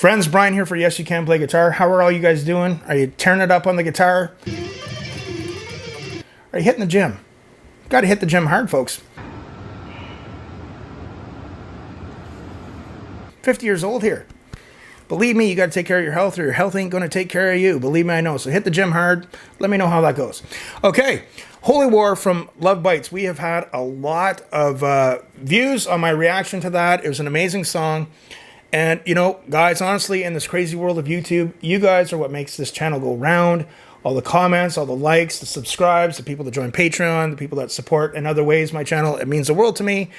Friends, Brian here for Yes You Can Play Guitar. How are all you guys doing? Are you tearing it up on the guitar? Are you hitting the gym? Got to hit the gym hard, folks. 50 years old here. Believe me, you got to take care of your health, or your health ain't going to take care of you. Believe me, I know. So hit the gym hard. Let me know how that goes. Okay, Holy War from Lovebites. We have had a lot of views on my reaction to that. It was an amazing song. And, you know, guys, honestly, in this crazy world of YouTube, you guys are what makes this channel go round. All the comments, all the likes, the subscribes, the people that join Patreon, the people that support in other ways my channel. It means the world to me.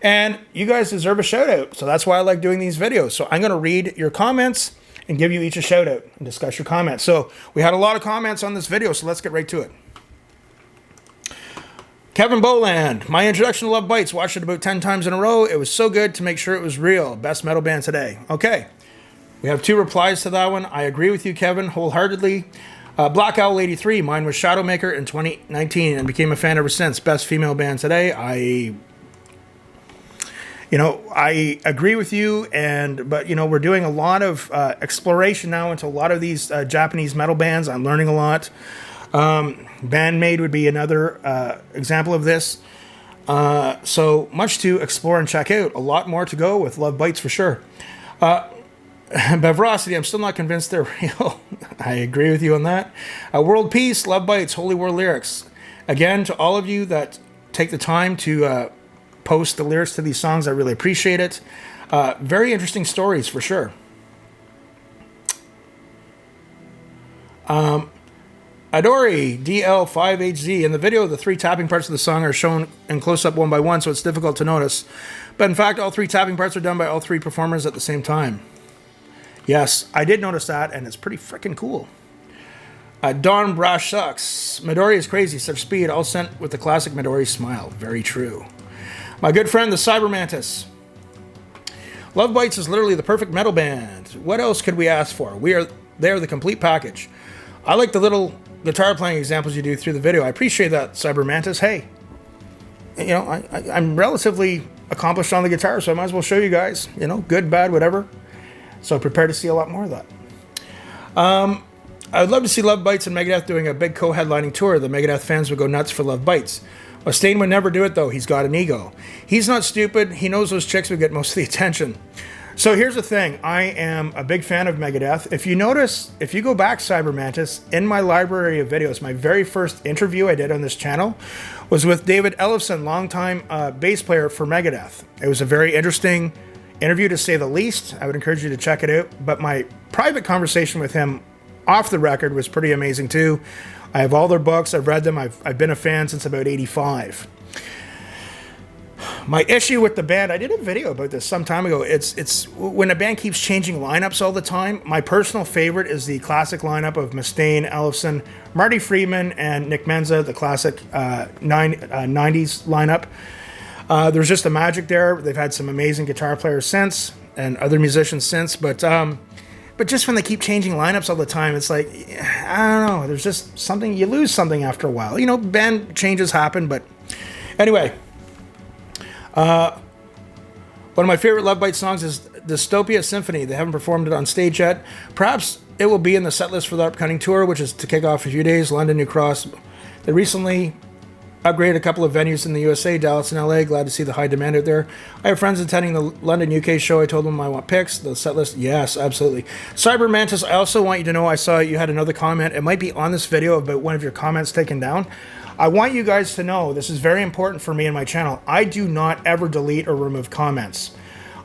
And you guys deserve a shout out. So that's why I like doing these videos. So I'm going to read your comments and give you each a shout out and discuss your comments. So we had a lot of comments on this video, so let's get right to it. Kevin Boland, my introduction to Lovebites, watched it about 10 times in a row. It was so good to make sure it was real. Best metal band today. Okay, we have two replies to that one. I agree with you, Kevin, wholeheartedly. Black Owl 83, mine was Shadowmaker in 2019 and became a fan ever since. Best female band today. I agree with you, but we're doing a lot of exploration now into a lot of these Japanese metal bands. I'm learning a lot. Bandmade would be another example of this. So much to explore and check out. A lot more to go with Lovebites for sure. Bevrosity, I'm still not convinced they're real. I agree with you on that. World Peace, Lovebites, Holy War lyrics. Again, to all of you that take the time to post the lyrics to these songs, I really appreciate it. Very interesting stories for sure. Adori, DL5HZ. In the video, the three tapping parts of the song are shown in close-up one by one, so it's difficult to notice. But in fact, all three tapping parts are done by all three performers at the same time. Yes, I did notice that, and it's pretty freaking cool. Don Brash sucks. Midori is crazy, such speed, all sent with the classic Midori smile. Very true. My good friend, the Cyber Mantis. Lovebites is literally the perfect metal band. What else could we ask for? They're the complete package. I like the little guitar playing examples you do through the video. I appreciate that, Cyber Mantis. Hey, I'm relatively accomplished on the guitar, so I might as well show you guys, good, bad, whatever. So prepare to see a lot more of that. I would love to see Lovebites and Megadeth doing a big co-headlining tour. The Megadeth fans would go nuts for Lovebites. Mustaine would never do it, though. He's got an ego. He's not stupid. He knows those chicks would get most of the attention. So here's the thing. I am a big fan of Megadeth. If you notice, if you go back, Cyber Mantis, in my library of videos, my very first interview I did on this channel was with David Ellefson, longtime bass player for Megadeth. It was a very interesting interview, to say the least. I would encourage you to check it out. But my private conversation with him off the record was pretty amazing too. I have all their books. I've read them. I've been a fan since about '85. My issue with the band, I did a video about this some time ago. It's when a band keeps changing lineups all the time. My personal favorite is the classic lineup of Mustaine, Ellefson, Marty Friedman, and Nick Menza, the classic 90s lineup. There's just a magic there. They've had some amazing guitar players since and other musicians since, but just when they keep changing lineups all the time, it's like, I don't know, there's just something, you lose something after a while. Band changes happen, but anyway. One of my favorite Lovebites songs is Dystopia Symphony. They haven't performed it on stage yet. Perhaps it will be in the set list for the upcoming tour, which is to kick off in a few days, London, New Cross. They recently upgraded a couple of venues in the USA, Dallas and LA. Glad to see the high demand out there. I have friends attending the London, UK show. I told them I want pics. The set list, yes, absolutely. Cyber Mantis, I also want you to know, I saw you had another comment. It might be on this video about one of your comments taken down. I want you guys to know, this is very important for me and my channel. I do not ever delete or remove comments.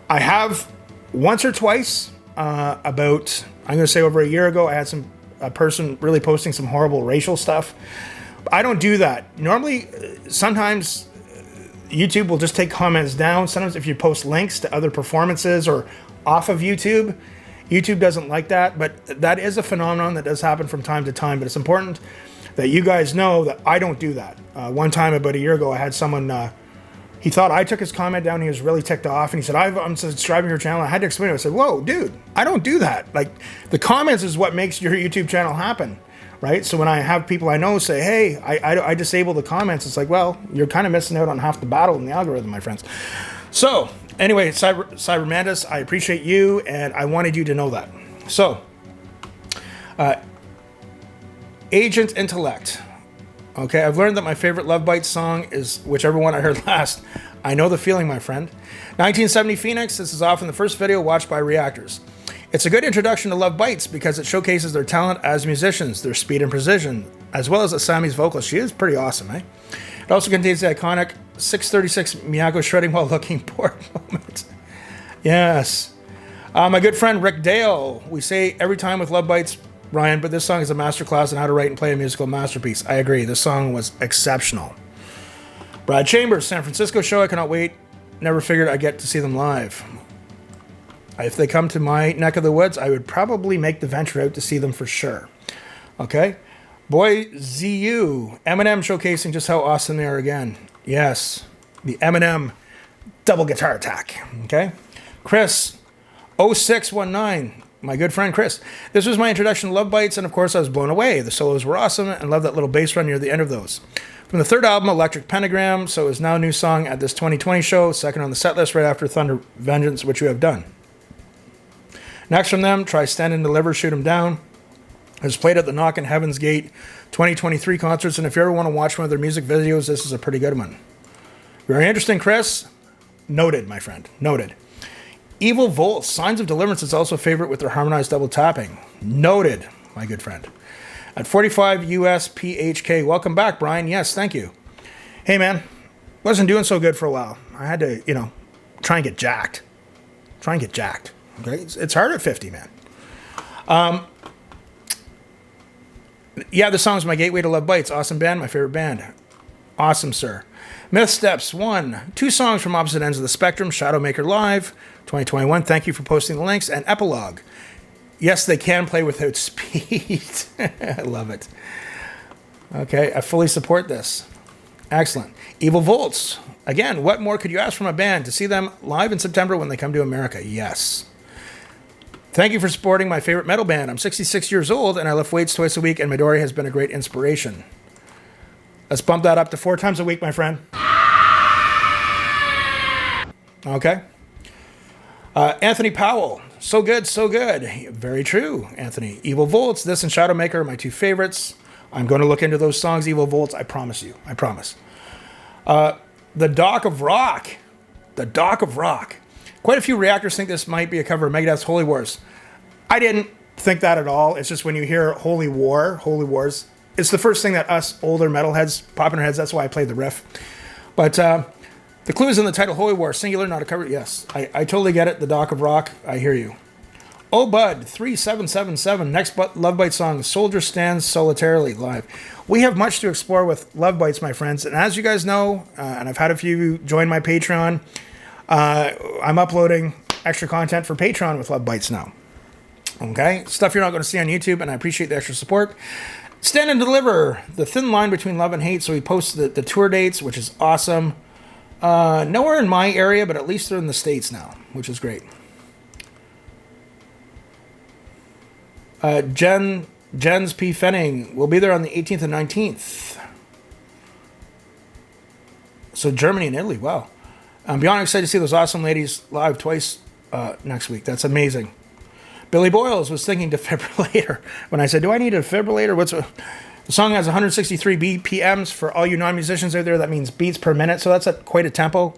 I have once or twice, I'm going to say over a year ago, I had a person really posting some horrible racial stuff. I don't do that. Normally, sometimes YouTube will just take comments down. Sometimes if you post links to other performances or off of YouTube, YouTube doesn't like that. But that is a phenomenon that does happen from time to time. But it's important that you guys know that I don't do that. One time about a year ago, I had someone, he thought I took his comment down. He was really ticked off. And he said, I'm subscribing to your channel. I had to explain it. I said, whoa, dude, I don't do that. Like, the comments is what makes your YouTube channel happen. Right? So when I have people I know say, hey, I disable the comments, it's like, well, you're kind of missing out on half the battle in the algorithm, my friends. So Anyway, Cybermantis, I appreciate you, and I wanted you to know that. So, Agent Intellect. Okay, I've learned that my favorite Lovebites song is whichever one I heard last. I know the feeling, my friend. 1970 Phoenix. This is often the first video watched by reactors. It's a good introduction to Lovebites because it showcases their talent as musicians, their speed and precision, as well as Asami's vocal. She is pretty awesome, eh? It also contains the iconic 636 Miyako shredding while looking bored moment. Yes. My good friend Rick Dale. We say every time with Lovebites, Ryan, but this song is a masterclass on how to write and play a musical masterpiece. I agree. This song was exceptional. Brad Chambers, San Francisco show. I cannot wait. Never figured I'd get to see them live. If they come to my neck of the woods, I would probably make the venture out to see them for sure. Okay. Boy, ZU. Eminem showcasing just how awesome they are again. Yes. The Eminem double guitar attack. Okay. Chris, 0619. My good friend Chris. This was my introduction to Lovebites, and of course I was blown away. The solos were awesome, and love that little bass run near the end of those. From the third album, Electric Pentagram, so it is now a new song at this 2020 show, second on the set list right after Thunder Vengeance, which we have done. Next from them, Try Stand and Deliver, Shoot 'Em Down. It was played at the Knock in Heaven's Gate 2023 concerts, and if you ever want to watch one of their music videos, this is a pretty good one. Very interesting, Chris. Noted, my friend. Noted. Evil Volt, Signs of Deliverance is also a favorite with their harmonized double tapping. Noted, my good friend. At 45 US PHK. Welcome back, Brian. Yes, thank you. Hey, man. Wasn't doing so good for a while. I had to, try and get jacked. Okay? It's hard at 50, man. Yeah, the song's my gateway to Lovebites. Awesome band, my favorite band. Awesome, sir. Myth Steps 1. 2 songs from opposite ends of the spectrum. Shadowmaker Live, 2021. Thank you for posting the links. And Epilogue. Yes, they can play without speed. I love it. Okay, I fully support this. Excellent. Evil Volts. Again, what more could you ask from a band? To see them live in September when they come to America. Yes. Thank you for supporting my favorite metal band. I'm 66 years old and I lift weights twice a week, and Midori has been a great inspiration. Let's bump that up to 4 times a week, my friend. Okay. Anthony Powell. So good, so good. Very true, Anthony. Evil Volts, this and Shadowmaker are my 2 favorites. I'm going to look into those songs, Evil Volts. I promise you. I promise. The Dock of Rock. The Dock of Rock. Quite a few reactors think this might be a cover of Megadeth's Holy Wars. I didn't think that at all. It's just when you hear Holy Wars, it's the first thing that us older metalheads pop in our heads. That's why I played the riff. But the clue is in the title, Holy War, singular, not a cover. Yes, I totally get it. The Dock of Rock, I hear you. Oh Bud, 3777. Next Lovebite song, Soldier Stands Solitarily, live. We have much to explore with Lovebites, my friends. And as you guys know, and I've had a few join my Patreon, I'm uploading extra content for Patreon with Lovebites now. Okay? Stuff you're not going to see on YouTube, and I appreciate the extra support. Stand and Deliver, the thin line between love and hate. So he posted the tour dates, which is awesome. Nowhere in my area, but at least they're in the States now, which is great. Jens P. Fenning will be there on the 18th and 19th. So Germany and Italy, wow. I'm beyond excited to see those awesome ladies live twice next week. That's amazing. Billy Boyles was thinking defibrillator. When I said, do I need a defibrillator? The song has 163 BPMs. For all you non-musicians out there, that means beats per minute. So that's quite a tempo.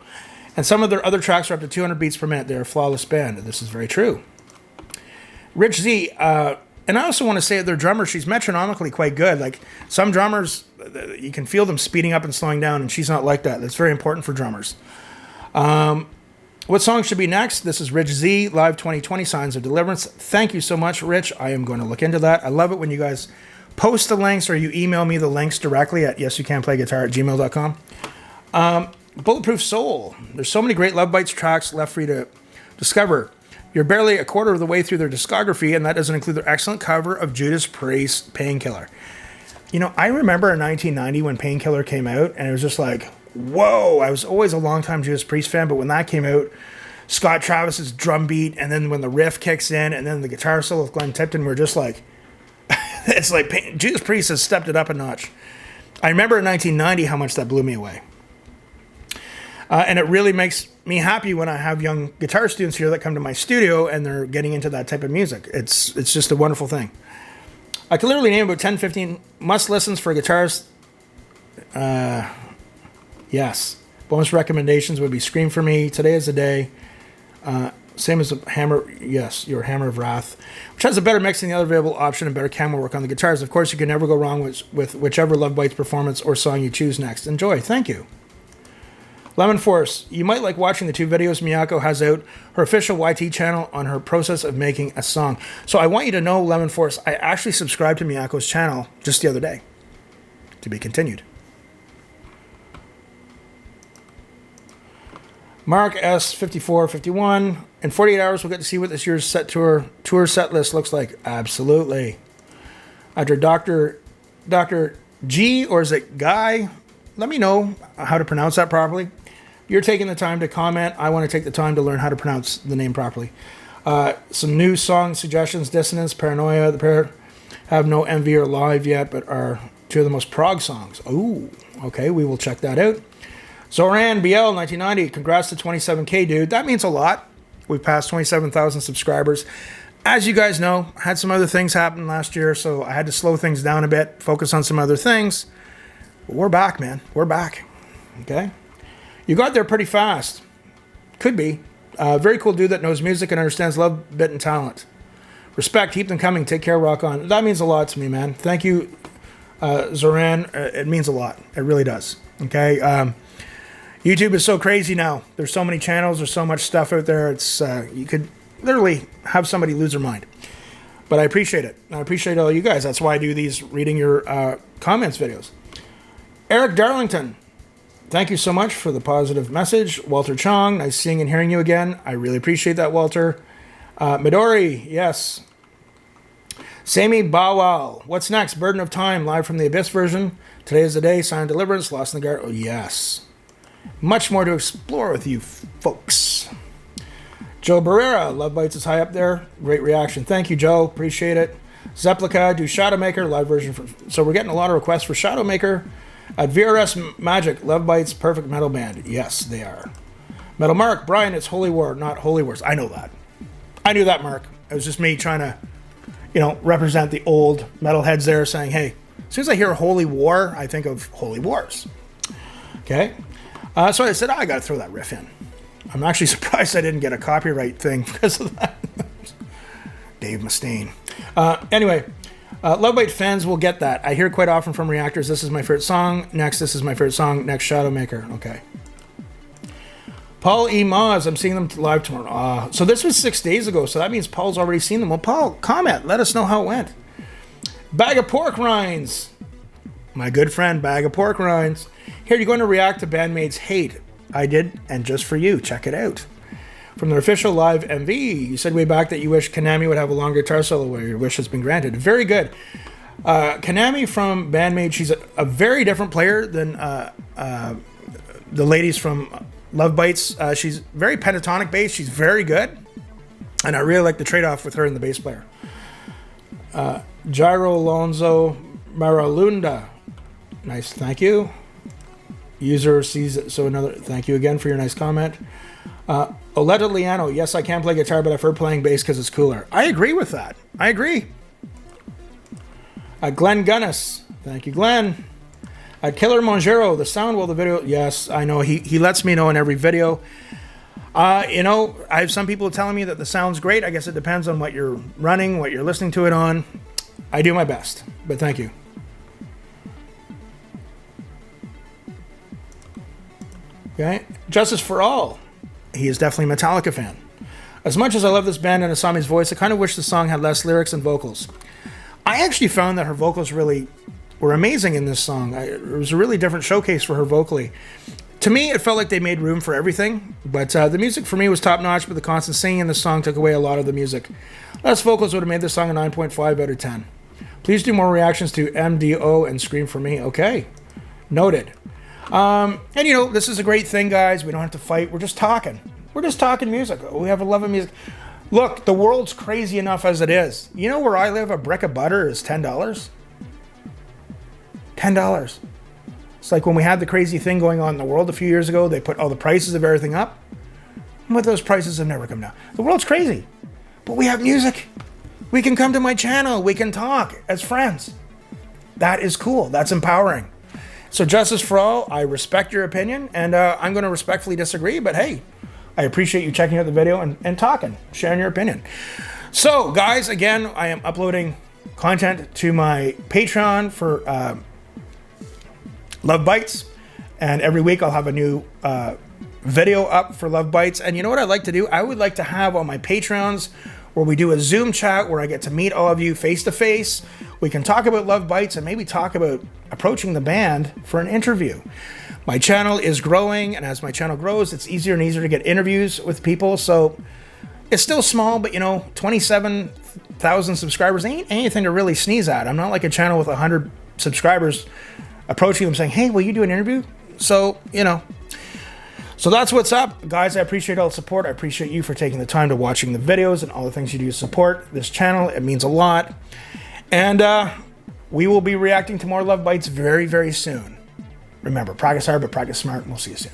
And some of their other tracks are up to 200 beats per minute. They're a flawless band. This is very true. Rich Z, and I also want to say that their drummer, she's metronomically quite good. Like some drummers, you can feel them speeding up and slowing down, and she's not like that. That's very important for drummers. What song should be next? This is Rich Z, Live 2020, Signs of Deliverance. Thank you so much, Rich. I am going to look into that. I love it when you guys post the links or you email me the links directly at yesyoucanplayguitar@gmail.com. Bulletproof Soul. There's so many great Lovebites tracks left for you to discover. You're barely a quarter of the way through their discography, and that doesn't include their excellent cover of Judas Priest's Painkiller. I remember in 1990 when Painkiller came out, and it was just like, whoa. I was always a longtime Judas Priest fan, but when that came out, Scott Travis's drum beat, and then when the riff kicks in, and then the guitar solo with Glenn Tipton, we're just like, it's like Judas Priest has stepped it up a notch. I remember in 1990 how much that blew me away. And it really makes me happy when I have young guitar students here that come to my studio and they're getting into that type of music. It's just a wonderful thing. I can literally name about 10, 15 must listens for guitarists. Yes. Bonus recommendations would be Scream for Me, Today is the Day. Same as a Hammer, yes, your Hammer of Wrath, which has a better mix than the other available option and better camera work on the guitars. Of course, you can never go wrong with whichever Lovebites performance or song you choose next. Enjoy. Thank you. Lemon Force, you might like watching the 2 videos Miyako has out, her official YT channel, on her process of making a song. So I want you to know, Lemon Force, I actually subscribed to Miyako's channel just the other day. To be continued. Mark S5451. In 48 hours, we'll get to see what this year's tour set list looks like. Absolutely. After Dr. G, or is it Guy? Let me know how to pronounce that properly. You're taking the time to comment. I want to take the time to learn how to pronounce the name properly. Some new song suggestions: Dissonance, Paranoia. The pair have no MV or live yet, but are 2 of the most prog songs. Oh, okay. We will check that out. Zoran BL 1990, congrats to 27K, dude. That means a lot. We've passed 27,000 subscribers. As you guys know, had some other things happen last year, so I had to slow things down a bit, focus on some other things. But we're back, man. We're back. Okay? You got there pretty fast. Could be. Very cool dude that knows music and understands love, bit, and talent. Respect. Keep them coming. Take care. Rock on. That means a lot to me, man. Thank you, Zoran. It means a lot. It really does. Okay? YouTube is so crazy now. There's so many channels. There's so much stuff out there. It's you could literally have somebody lose their mind. But I appreciate it. I appreciate all you guys. That's why I do these reading your comments videos. Eric Darlington, thank you so much for the positive message. Walter Chong, nice seeing and hearing you again. I really appreciate that, Walter. Midori, yes. Sammy Bawal, what's next? Burden of Time, live from the Abyss version. Today is the Day, Silent Deliverance, Lost in the Garden. Oh, yes. Much more to explore with you folks. Joe Barrera, Lovebites is high up there. Great reaction. Thank you, Joe. Appreciate it. Zeplica, do Shadowmaker, live version. So we're getting a lot of requests for Shadowmaker. At VRS Magic, Lovebites, perfect metal band. Yes, they are. Metal Mark, Brian, it's Holy War, not Holy Wars. I know that. I knew that, Mark. It was just me trying to, represent the old metalheads there, saying, hey, as soon as I hear Holy War, I think of Holy Wars. Okay? So I said, I got to throw that riff in. I'm actually surprised I didn't get a copyright thing because of that. Dave Mustaine. Anyway, Lovebite fans will get that. I hear quite often from reactors, this is my favorite song. Next, this is my favorite song. Next, Shadowmaker. Okay. Paul E. Maz, I'm seeing them live tomorrow. So this was 6 days ago, so that means Paul's already seen them. Well, Paul, comment. Let us know how it went. Bag of Pork Rinds. My good friend, Bag of Pork Rinds. Here, you're going to react to Bandmaid's Hate. I did, and just for you. Check it out. From their official live MV, you said way back that you wish Konami would have a longer guitar solo where your wish has been granted. Very good. Konami from Bandmaid, she's a very different player than the ladies from Lovebites. She's very pentatonic bass. She's very good. And I really like the trade-off with her and the bass player. Jairo Alonso Maralunda. Nice, thank you. User sees it, so another thank you again for your nice comment. Oleta Liano, yes, I can play guitar, but I prefer playing bass because it's cooler. I agree with that. I agree. Glenn Gunnis, thank you, Glenn. Killer Mongero, the sound while the video, yes, I know, he lets me know in every video. I have some people telling me that the sound's great. I guess it depends on what you're running, what you're listening to it on. I do my best, but thank you. Okay, Justice for All. He is definitely a Metallica fan. As much as I love this band and Asami's voice, I kind of wish the song had less lyrics and vocals. I actually found that her vocals really were amazing in this song. It was a really different showcase for her vocally. To me, it felt like they made room for everything, but the music for me was top-notch, but the constant singing in the song took away a lot of the music. Less vocals would have made this song a 9.5 out of 10. Please do more reactions to MDO and Scream for Me. Okay, noted. And this is a great thing, guys. We don't have to fight. We're just talking. We're just talking music. We have a love of music. Look, the world's crazy enough as it is. You know where I live, a brick of butter is $10. $10. It's like when we had the crazy thing going on in the world a few years ago, they put all the prices of everything up. but those prices have never come down. The world's crazy, but we have music. We can come to my channel. We can talk as friends. That is cool. That's empowering. So justice for all, I respect your opinion, and I'm going to respectfully disagree, but hey, I appreciate you checking out the video and talking, sharing your opinion. So guys, again, I am uploading content to my Patreon for Lovebites, and every week I'll have a new video up for Lovebites. And you know what I'd like to do? I would like to have on my Patreons where we do a Zoom chat where I get to meet all of you face to face. We can talk about Lovebites and maybe talk about approaching the band for an interview. My channel is growing, and as my channel grows, it's easier and easier to get interviews with people. So it's still small, but 27,000 subscribers ain't anything to really sneeze at. I'm not like a channel with 100 subscribers approaching them saying, hey, will you do an interview? So, so that's what's up. Guys, I appreciate all the support. I appreciate you for taking the time to watching the videos and all the things you do to support this channel. It means a lot. And we will be reacting to more Lovebites very, very soon. Remember, practice hard, but practice smart, and we'll see you soon.